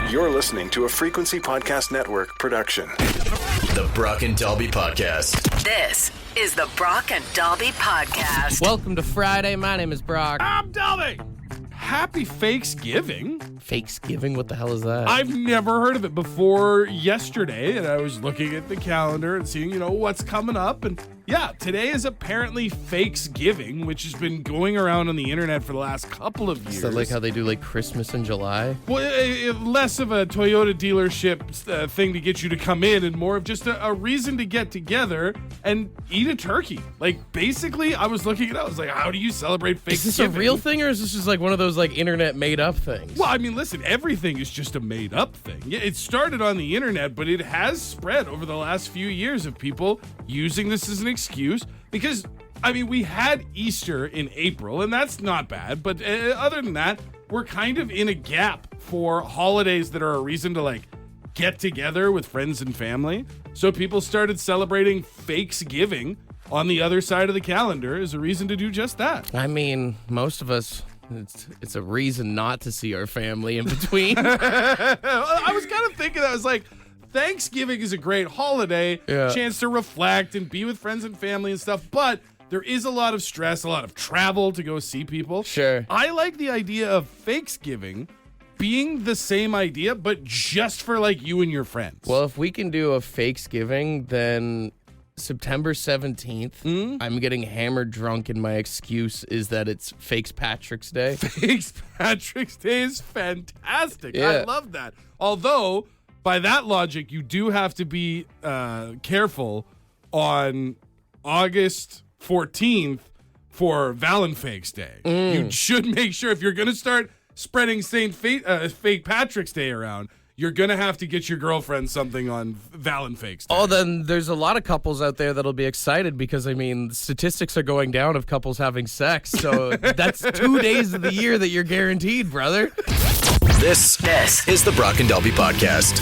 You're listening to a Frequency Podcast Network production. The Brock and Dalby Podcast. This is the Brock and Dalby Podcast. Welcome to Friday. My name is Brock. I'm Dalby. Happy Fakesgiving. Fakesgiving? What the hell is that? I've never heard of it before yesterday, and I was looking at the calendar and seeing, what's coming up. And yeah, today is apparently Fakesgiving, which has been going around on the internet for the last couple of years. Is that like how they do like Christmas in July? Well, less of a Toyota dealership thing to get you to come in and more of just a reason to get together and eat a turkey. Like, basically, I was looking at it, I was like, how do you celebrate Fakesgiving? Is this a real thing, or is this just like one of those like internet made up things? Well, I mean, listen, everything is just a made up thing. Yeah, it started on the internet, but it has spread over the last few years of people using this as an excuse because, I mean, we had Easter in April, and that's not bad. But other than that, we're kind of in a gap for holidays that are a reason to, like, get together with friends and family. So people started celebrating Fakesgiving on the other side of the calendar as a reason to do just that. I mean, most of us, it's a reason not to see our family in between. I was kind of thinking that. I was like, Thanksgiving is a great holiday, chance to reflect and be with friends and family and stuff, but there is a lot of stress, a lot of travel to go see people. Sure. I like the idea of Fakesgiving being the same idea, but just for like you and your friends. Well, if we can do a Fakesgiving, then September 17th, I'm getting hammered drunk, and my excuse is that it's Fakes Patrick's Day. Fakes Patrick's Day is fantastic. Yeah. I love that. Although, by that logic, you do have to be careful on August 14th for Valenfakes Day. You should make sure if you're going to start spreading Fake Patrick's Day around, you're going to have to get your girlfriend something on Valenfakes Day. Oh, then there's a lot of couples out there that'll be excited because, I mean, statistics are going down of couples having sex. So that's 2 days of the year that you're guaranteed, brother. This is the Brock and Dalby Podcast.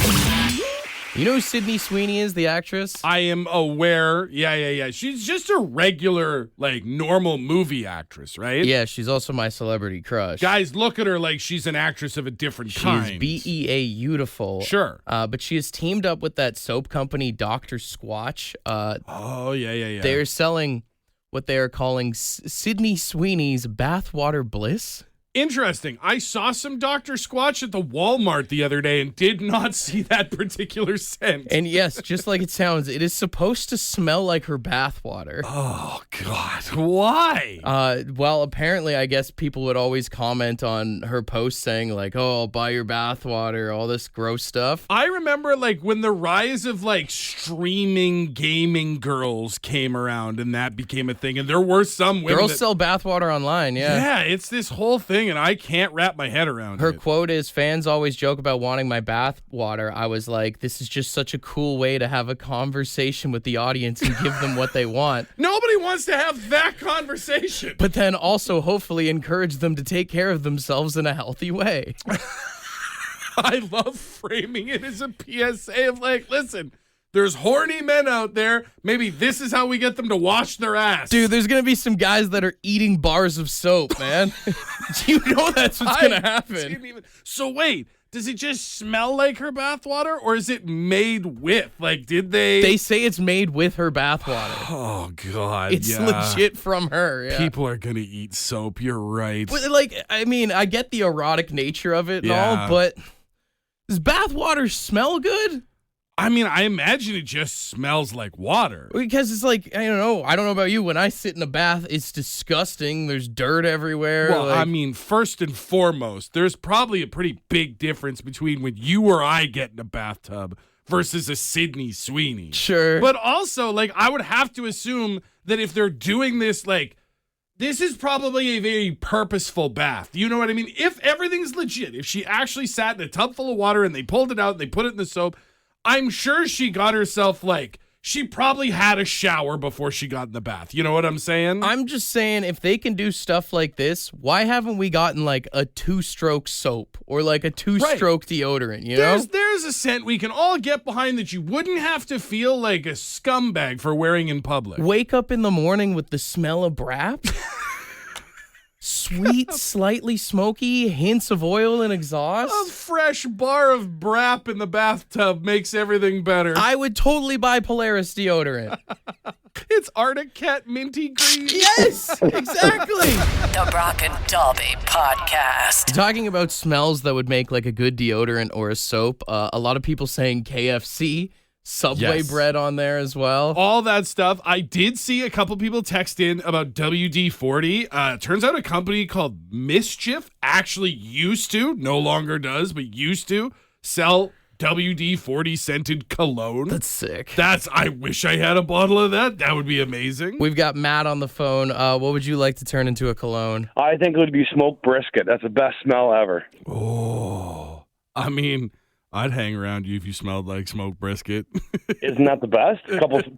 You know who Sydney Sweeney is, the actress? I am aware. Yeah. She's just a regular, like, normal movie actress, right? Yeah, she's also my celebrity crush. Guys look at her like she's an actress of a different kind. She's BEA-beautiful. Sure. But she has teamed up with that soap company, Dr. Squatch. Yeah. They're selling what they are calling Sydney Sweeney's bathwater bliss. Interesting. I saw some Dr. Squatch at the Walmart the other day and did not see that particular scent. And yes, just like it sounds, it is supposed to smell like her bathwater. Oh, God. Why? Well, apparently, I guess people would always comment on her post saying, like, oh, I'll buy your bathwater, all this gross stuff. I remember, like, when the rise of, like, streaming gaming girls came around and that became a thing, and there were some women Girls sell bathwater online, yeah. Yeah, it's this whole thing, and I can't wrap my head around Her it. quote is, fans always joke about wanting my bath water. I was like, this is just such a cool way to have a conversation with the audience and give them what they want. Nobody wants to have that conversation. But then also hopefully encourage them to take care of themselves in a healthy way. I love framing it as a PSA of like, listen, there's horny men out there. Maybe this is how we get them to wash their ass. Dude, there's going to be some guys that are eating bars of soap, man. You know that's what's going to happen. So wait, does it just smell like her bathwater, or is it made with? Like, did they... They say it's made with her bathwater. Oh, God, It's legit from her, yeah. People are going to eat soap, you're right. But, like, I mean, I get the erotic nature of it and all, but does bathwater smell good? I mean, I imagine it just smells like water. Because it's like, I don't know about you. When I sit in a bath, it's disgusting. There's dirt everywhere. Well, I mean, first and foremost, there's probably a pretty big difference between when you or I get in a bathtub versus a Sydney Sweeney. Sure. But also, like, I would have to assume that if they're doing this, like, this is probably a very purposeful bath. You know what I mean? If everything's legit, if she actually sat in a tub full of water and they pulled it out and they put it in the soap, I'm sure she got herself, like, she probably had a shower before she got in the bath. You know what I'm saying? I'm just saying, if they can do stuff like this, why haven't we gotten, like, a 2-stroke soap or, like, a 2-stroke deodorant, you know? There's a scent we can all get behind that you wouldn't have to feel like a scumbag for wearing in public. Wake up in the morning with the smell of brap? Sweet, slightly smoky, hints of oil and A exhaust. fresh bar of Brap in the bathtub makes everything better. I would totally buy Polaris deodorant. It's Arctic Cat Minty Green. Yes, exactly. The Brock and Dalby Podcast. Talking about smells that would make like a good deodorant or a soap, a lot of people saying KFC, Subway Yes. bread on there as well. All that stuff. I did see a couple people text in about WD-40. Turns out a company called Mischief actually used to, no longer does, but used to sell WD-40 scented cologne. That's sick. I wish I had a bottle of that. That would be amazing. We've got Matt on the phone. What would you like to turn into a cologne? I think it would be smoked brisket. That's the best smell ever. Oh, I mean, I'd hang around you if you smelled like smoked brisket. Isn't that the best?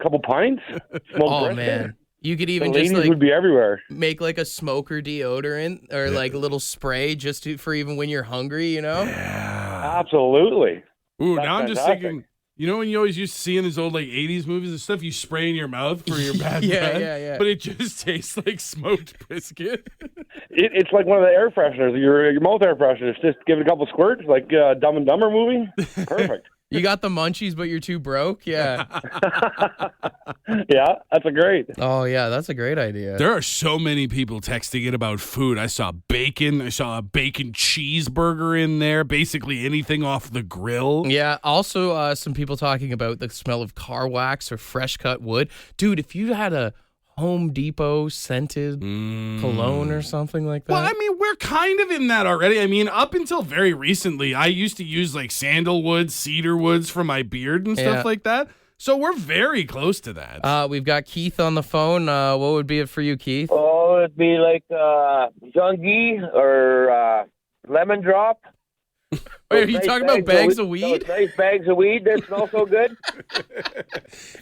Couple pints? Smoked Oh, brisket? man. You could The even ladies just like would be everywhere. make like a smoker deodorant or like a little spray just for even when you're hungry, you know? Absolutely. Ooh, That's now I'm just fantastic. thinking, you know when you always used to see in those old like 80s movies and stuff, you spray in your mouth for your bad Yeah, breath, yeah. but it just tastes like smoked brisket. It's like one of the air fresheners, your mouth air fresheners. Just give it a couple squirts, like Dumb and Dumber movie. Perfect. You got the munchies, but you're too broke? Yeah. Yeah, that's a great. Oh, yeah, that's a great idea. There are so many people texting in about food. I saw bacon. I saw a bacon cheeseburger in there. Basically anything off the grill. Yeah, also some people talking about the smell of car wax or fresh cut wood. Dude, if you had a Home Depot scented cologne or something like that. Well, I mean, we're kind of in that already. I mean, up until very recently, I used to use like sandalwood, cedar woods for my beard and stuff Yeah. like that. So we're very close to that. We've got Keith on the phone. What would be it for you, Keith? Oh, it'd be like Zungi or Lemon Drop. Wait, are you talking about bags of weed? Those nice bags of weed that smell so good.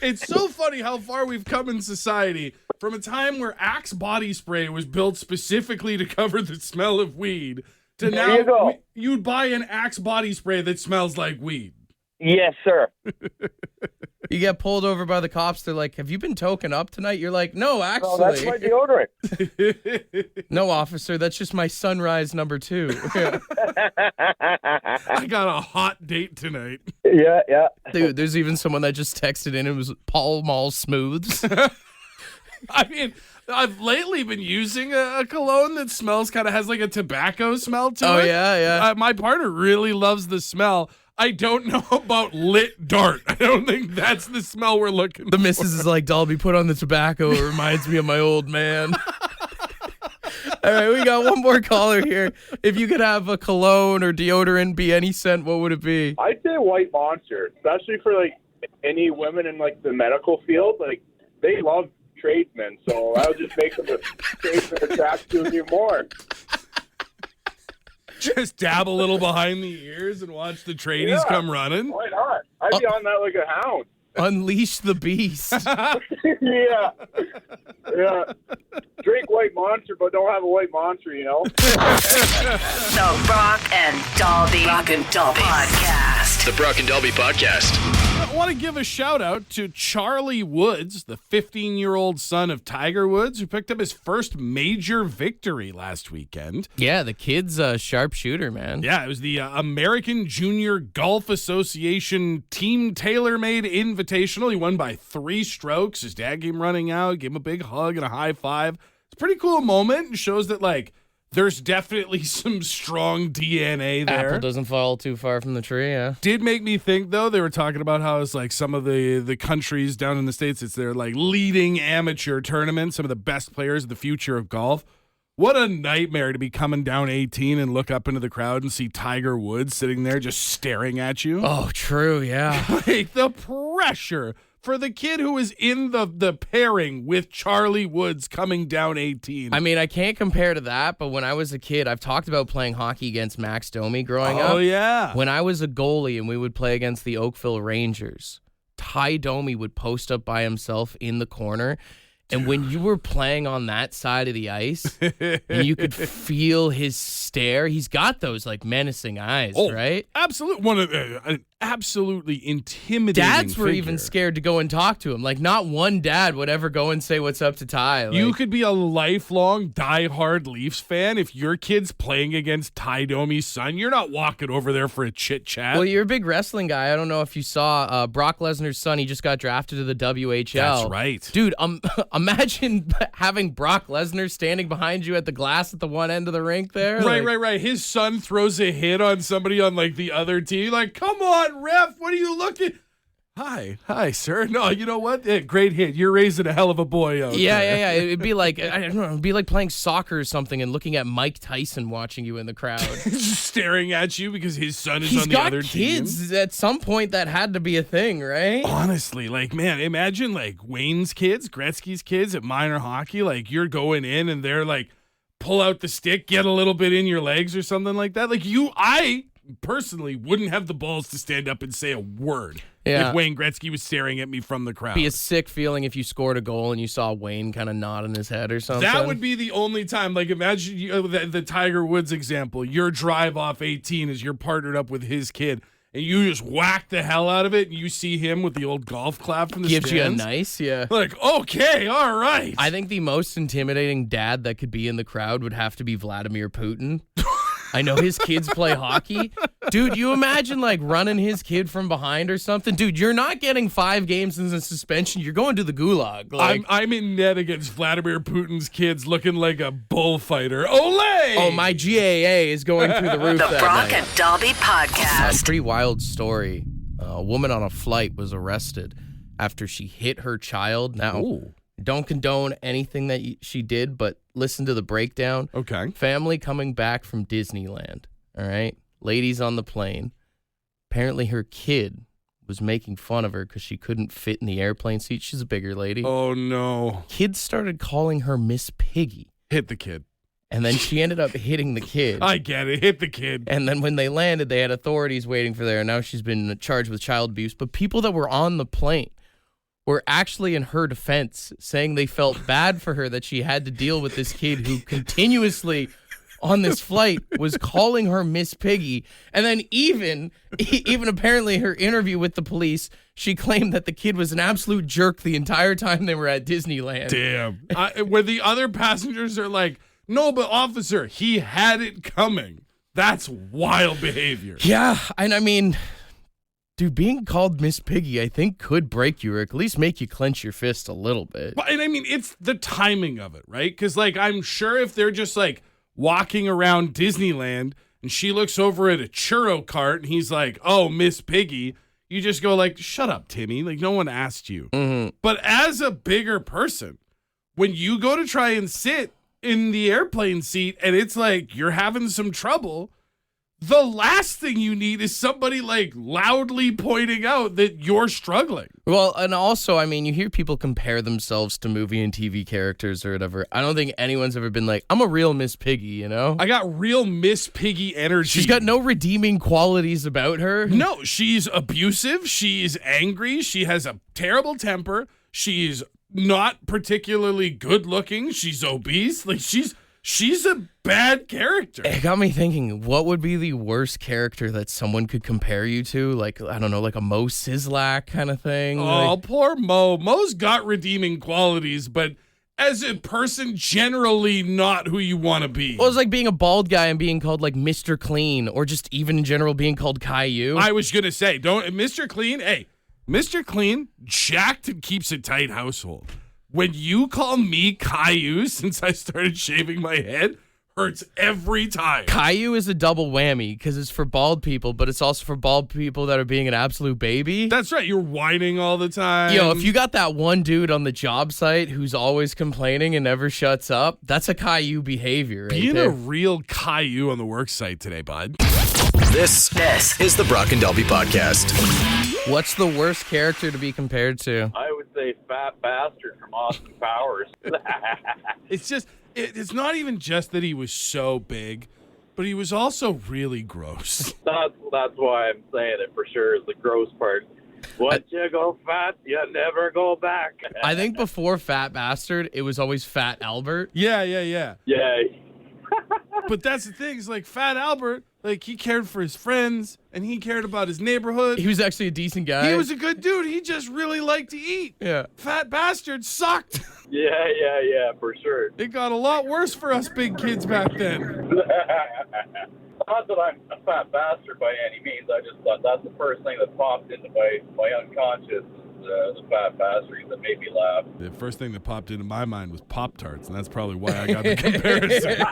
It's so funny how far we've come in society from a time where Axe body spray was built specifically to cover the smell of weed to There now you go. you'd buy an Axe body spray that smells like weed. Yes, sir. You get pulled over by the cops. They're like, "Have you been token up tonight?" You're like, "No, Oh, that's my actually, deodorant. no, officer. That's just my sunrise number 2." I got a hot date tonight. Yeah, yeah. Dude, there's even someone that just texted in. It was Paul Mall Smooths. I mean, I've lately been using a cologne that smells kind of has like a tobacco smell to Oh it. yeah. My partner really loves the smell. I don't know about lit dart. I don't think that's the smell we're looking The for. missus is like, "Dolby, put on the tobacco. It reminds me of my old man." All right, we got one more caller here. If you could have a cologne or deodorant be any scent, what would it be? I'd say White Monster, especially for like any women in like the medical field. Like they love tradesmen, so I would just make them a tradesman attract to you more. Just dab a little behind the ears and watch the tradies Yeah. come running. Why not? I'd be on that like a hound. Unleash the beast. Yeah. Yeah. Drink White Monster, but don't have a White Monster, you know? The Brock and Dalby Podcast. The Brock and Dalby Podcast. I want to give a shout out to Charlie Woods, the 15-year-old son of Tiger Woods, who picked up his first major victory last weekend. Yeah, the kid's a sharpshooter, man. Yeah, it was the American Junior Golf Association Team Tailor-Made Invitational. He won by 3 strokes. His dad came running out, gave him a big hug and a high five. It's a pretty cool moment and shows that, like, there's definitely some strong DNA there. Apple doesn't fall too far from the tree, yeah. Did make me think, though, they were talking about how it's like some of the countries down in the States, it's their like leading amateur tournaments, some of the best players of the future of golf. What a nightmare to be coming down 18 and look up into the crowd and see Tiger Woods sitting there just staring at you. Oh, true, yeah. Like the pressure for the kid who was in the pairing with Charlie Woods coming down 18. I mean, I can't compare to that, but when I was a kid, I've talked about playing hockey against Max Domi growing up. Oh, yeah. When I was a goalie and we would play against the Oakville Rangers, Ty Domi would post up by himself in the corner. And when you were playing on that side of the ice, and you could feel his stare, he's got those like menacing eyes, right? Absolutely. One of an absolutely intimidating Dads were figure. even scared to go and talk to him. Like, not one dad would ever go and say what's up to Ty. Like, You could be a lifelong diehard Leafs fan. If your kid's playing against Ty Domi's son, you're not walking over there for a chit chat. well, you're a big wrestling guy. I don't know if you saw Brock Lesnar's son. He just got drafted to the WHL. That's right. Dude, imagine having Brock Lesnar standing behind you at the glass at the one end of the rink there. Right. His son throws a hit on somebody on like the other team. Like, come on, ref, what are you looking? Hi, sir. No, you know what? Great hit. You're raising a hell of a boy out Yeah. there. It'd be like, I don't know, it'd be like playing soccer or something and looking at Mike Tyson watching you in the crowd. Just staring at you because his son is He's on the got other kids. team. At some point, that had to be a thing, right? Honestly, like, man, imagine like Wayne's kids, Gretzky's kids at minor hockey. Like, you're going in and they're like, pull out the stick, get a little bit in your legs or something like that. Like, I personally wouldn't have the balls to stand up and say a word if Wayne Gretzky was staring at me from the crowd. Be a sick feeling if you scored a goal and you saw Wayne kind of nodding his head or something. That would be the only time. Like, imagine the Tiger Woods example. Your drive off 18 is you're partnered up with his kid, and you just whack the hell out of it, and you see him with the old golf clap from the Gives you a stands. nice, yeah. Like, okay, all right. I think the most intimidating dad that could be in the crowd would have to be Vladimir Putin. I know his kids play hockey. Dude, you imagine like running his kid from behind or something? Dude, you're not getting 5 games in the suspension. You're going to the gulag. Like, I'm in net against Vladimir Putin's kids looking like a bullfighter. Olay! oh, my GAA is going through the roof The that Brock night. and Dobby A Podcast. pretty wild story. A woman on a flight was arrested after she hit her child. Now, don't condone anything that she did, but listen to the breakdown. Okay. Family coming back from Disneyland. All right. Ladies on the plane. Apparently her kid was making fun of her because she couldn't fit in the airplane seat. She's a bigger lady. Oh, no. Kids started calling her Miss Piggy. Hit the kid. And then she ended up hitting the kid. I get it. Hit the kid. And then when they landed, they had authorities waiting for there. And now she's been charged with child abuse. But people that were on the plane were actually in her defense saying they felt bad for her that she had to deal with this kid who continuously on this flight was calling her Miss Piggy. And then even apparently her interview with the police, she claimed that the kid was an absolute jerk the entire time they were at Disneyland. Damn. When the other passengers are like, no, but officer, he had it coming. That's wild behavior. Yeah, and I mean, dude, being called Miss Piggy, I think, could break you or at least make you clench your fist a little bit. And I mean, it's the timing of it, right? Because, like, I'm sure if they're just, like, walking around Disneyland and she looks over at a churro cart and he's like, oh, Miss Piggy, you just go like, shut up, Timmy. Like, no one asked you. Mm-hmm. But as a bigger person, when you go to try and sit in the airplane seat and it's like you're having some trouble, the last thing you need is somebody like loudly pointing out that you're struggling. Well, and also, I mean, you hear people compare themselves to movie and TV characters or whatever. I don't think anyone's ever been like, I'm a real Miss Piggy, you know? I got real Miss Piggy energy. She's got no redeeming qualities about her. No, she's abusive. She's angry. She has a terrible temper. She's not particularly good looking. She's obese. Like she's a bad character. It got me thinking, what would be the worst character that someone could compare you to? Like, I don't know, like a Mo Sislak kind of thing? Oh, Like, poor Mo. Mo's got redeeming qualities, but as a person, generally not who you want to be. well, it's like being a bald guy and being called like Mr. Clean, or just even in general being called Caillou. I was going to say, don't Mr. Clean, hey, Mr. Clean, jacked and keeps a tight household. When you call me Caillou since I started shaving my head, hurts every time. Caillou is a double whammy because it's for bald people, but it's also for bald people that are being an absolute baby. That's right. You're whining all the time. Yo, if you got that one dude on the job site who's always complaining and never shuts up, that's a Caillou behavior right Being there. a real Caillou on the work site today, bud. This is the Brock and Dalby Podcast. What's the worst character to be compared to? I would say Fat Bastard from Austin Powers. It's just, it's not even just that he was so big, but he was also really gross. That's why I'm saying it for sure is the gross part. Once you go fat, you never go back. I think before Fat Bastard, it was always Fat Albert. Yeah. Yeah. But that's the thing, is like Fat Albert, Like, he cared for his friends, and he cared about his neighborhood. He was actually a decent guy. He was a good dude. He just really liked to eat. Yeah. Fat bastard sucked. Yeah, for sure. It got a lot worse for us big kids back then. Not that I'm a fat bastard by any means. I just thought that's the first thing that popped into my unconscious. The fat bastard that made me laugh. The first thing that popped into my mind was Pop-Tarts, and that's probably why I got the comparison.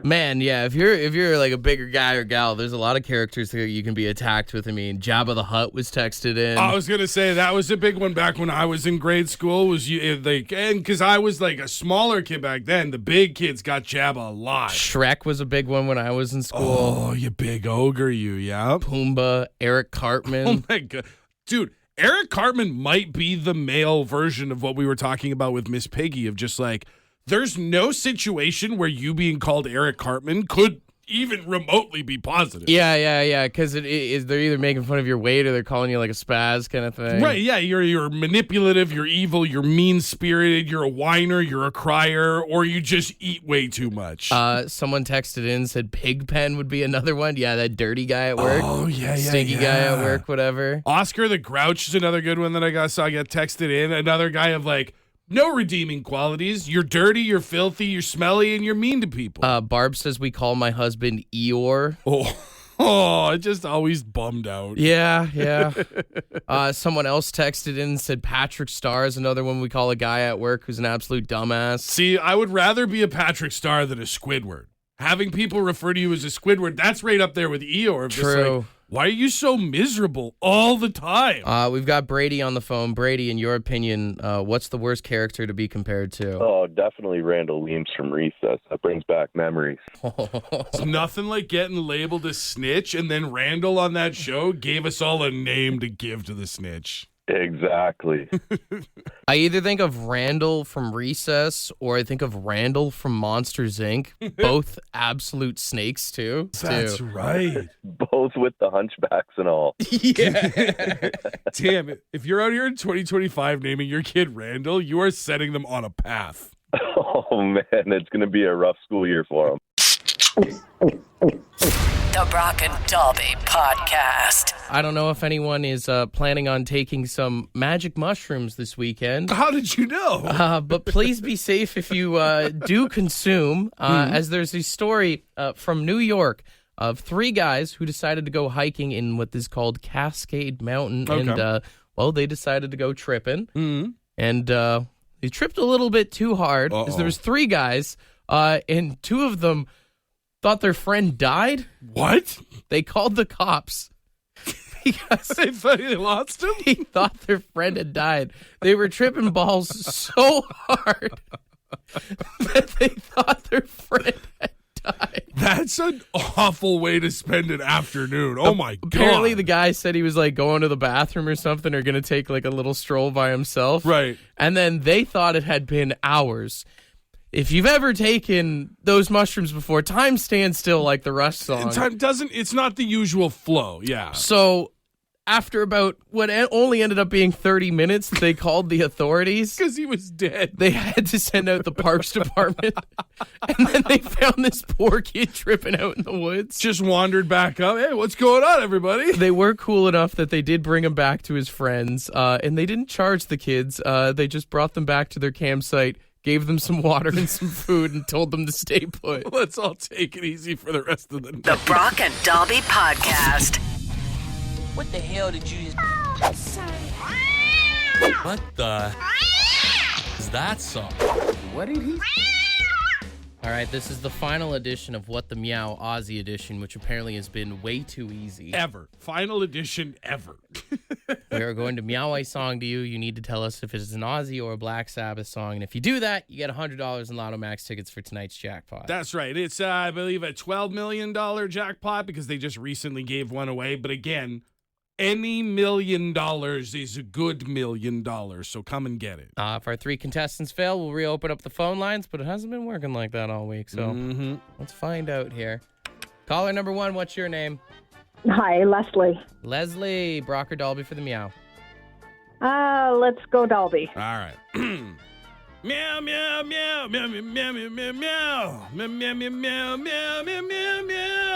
Man, yeah, if you're like a bigger guy or gal, there's a lot of characters that you can be attacked with. I mean, Jabba the Hutt was texted in. I was gonna say that was a big one back when I was in grade school. And because I was like a smaller kid back then, the big kids got Jabba a lot. Shrek was a big one when I was in school. Oh, you big ogre, you, yeah. Pumbaa, Eric Cartman. Oh my god, dude. Eric Cartman might be the male version of what we were talking about with Miss Piggy, of just like, there's no situation where you being called Eric Cartman could even remotely be positive. Yeah, because they're either making fun of your weight or they're calling you like a spaz kind of thing. Right, yeah, you're manipulative, you're evil, you're mean-spirited, you're a whiner, you're a crier, or you just eat way too much. Someone texted in, said Pigpen would be another one. Yeah, that dirty guy at work. Oh, yeah. Stinky guy at work, whatever. Oscar the Grouch is another good one that I saw get texted in. Another guy of like, no redeeming qualities. You're dirty, you're filthy, you're smelly, and you're mean to people. Barb says we call my husband Eeyore. Oh, it just always bummed out. Yeah. Someone else texted in and said Patrick Star is another one we call a guy at work who's an absolute dumbass. See, I would rather be a Patrick Star than a Squidward. Having people refer to you as a Squidward, that's right up there with Eeyore. True. Like, why are you so miserable all the time? We've got Brady on the phone. Brady, in your opinion, what's the worst character to be compared to? Oh, definitely Randall Weems from Recess. That brings back memories. It's nothing like getting labeled a snitch, and then Randall on that show gave us all a name to give to the snitch. Exactly. I either think of Randall from Recess or I think of Randall from Monsters, Inc. Both absolute snakes, too. That's right. Both with the hunchbacks and all. Yeah. Damn it. If you're out here in 2025 naming your kid Randall, you are setting them on a path. Oh, man, it's going to be a rough school year for them. The Brock and Dalby Podcast. I don't know if anyone is planning on taking some magic mushrooms this weekend. How did you know? But please be safe if you do consume, as there's a story from New York of 3 guys who decided to go hiking in what is called Cascade Mountain. Okay. And, they decided to go tripping. Mm-hmm. And they tripped a little bit too hard. There was 3 guys, and 2 of them thought their friend died. What? They called the cops because they thought they lost him? They thought their friend had died. They were tripping balls so hard that they thought their friend had died. That's an awful way to spend an afternoon. Oh, my God. Apparently, the guy said he was like going to the bathroom or something or going to take like a little stroll by himself. Right. And then they thought it had been hours. If you've ever taken those mushrooms before, time stands still like the Rush song. Time doesn't, it's not the usual flow, yeah. So after about what only ended up being 30 minutes, they called the authorities. Because he was dead. They had to send out the parks department. And then they found this poor kid tripping out in the woods. Just wandered back up. Hey, what's going on, everybody? They were cool enough that they did bring him back to his friends. And they didn't charge the kids. They just brought them back to their campsite, gave them some water and some food, and told them to stay put. Let's all take it easy for the rest of the day. The Brock and Dalby Podcast. What the hell did you just say? What the is that song? What did he? All right, this is the final edition of What the Meow Aussie edition, which apparently has been way too easy. Ever. Final edition ever. We are going to meow a song to you. You need to tell us if it is an Aussie or a Black Sabbath song. And if you do that, you get $100 in Lotto Max tickets for tonight's jackpot. That's right. It's, I believe, a $12 million jackpot because they just recently gave one away. But again, any $1 million is a good $1 million. So come and get it. If our 3 contestants fail, we'll reopen up the phone lines. But it hasn't been working like that all week. So let's find out here. Caller number 1, what's your name? Hi, Leslie. Leslie, Brock or Dalby for the meow? Let's go Dalby. All right. Meow, meow, meow, meow, meow, meow, meow, meow, meow, meow, meow, meow, meow, meow, meow, meow.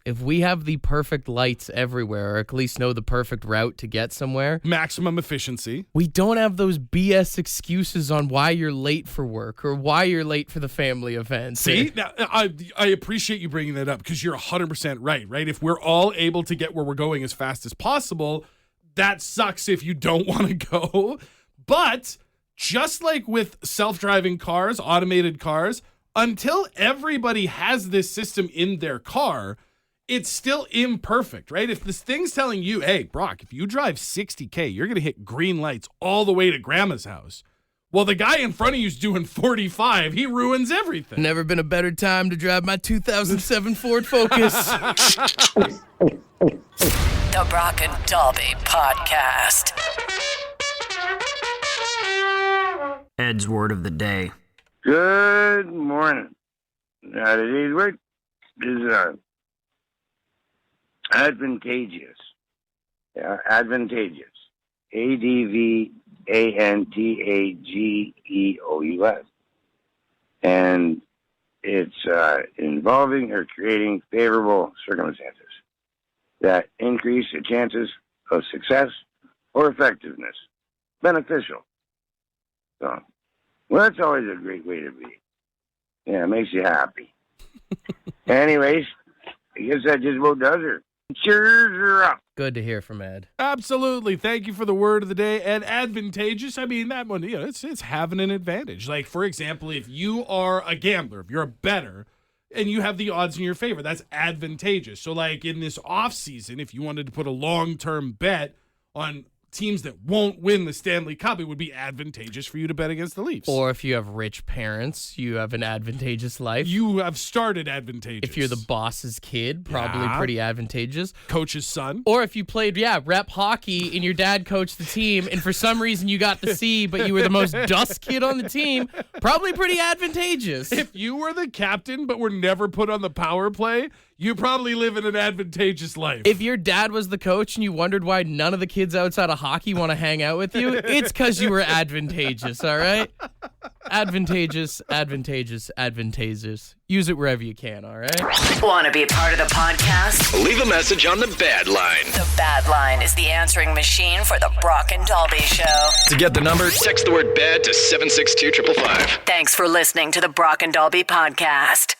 If we have the perfect lights everywhere, or at least know the perfect route to get somewhere, maximum efficiency. We don't have those BS excuses on why you're late for work or why you're late for the family event. See, now, I appreciate you bringing that up because you're 100% right? If we're all able to get where we're going as fast as possible, that sucks if you don't want to go. But just like with self-driving cars, automated cars, until everybody has this system in their car, it's still imperfect, right? If this thing's telling you, hey, Brock, if you drive 60K, you're going to hit green lights all the way to grandma's house. Well, the guy in front of you's doing 45. He ruins everything. Never been a better time to drive my 2007 Ford Focus. The Brock and Dalby Podcast. Ed's word of the day. Good morning. Now, today's word is advantageous. Yeah, advantageous. ADVANTAGEOUS. And it's involving or creating favorable circumstances that increase the chances of success or effectiveness. Beneficial. So, well, that's always a great way to be. Yeah, it makes you happy. Anyways, I guess that just about does it. Cheers are up. Good to hear from Ed. Absolutely. Thank you for the word of the day. And advantageous, I mean, that one, it's having an advantage. Like, for example, if you are a gambler, if you're a bettor, and you have the odds in your favor, that's advantageous. So, like, in this off season, if you wanted to put a long-term bet on teams that won't win the Stanley Cup, it would be advantageous for you to bet against the Leafs. Or if you have rich parents, you have an advantageous life. You have started advantageous. If you're the boss's kid, probably pretty advantageous. Coach's son. Or if you played, rep hockey and your dad coached the team and for some reason you got the C, but you were the most dust kid on the team, probably pretty advantageous. If you were the captain but were never put on the power play, you probably live in an advantageous life. If your dad was the coach and you wondered why none of the kids outside of hockey want to hang out with you, it's because you were advantageous, all right? Advantageous. Use it wherever you can, all right? Want to be a part of the podcast? Leave a message on the Bad Line. The Bad Line is the answering machine for the Brock and Dalby Show. To get the number, text the word BAD to 762-555. Thanks for listening to the Brock and Dalby Podcast.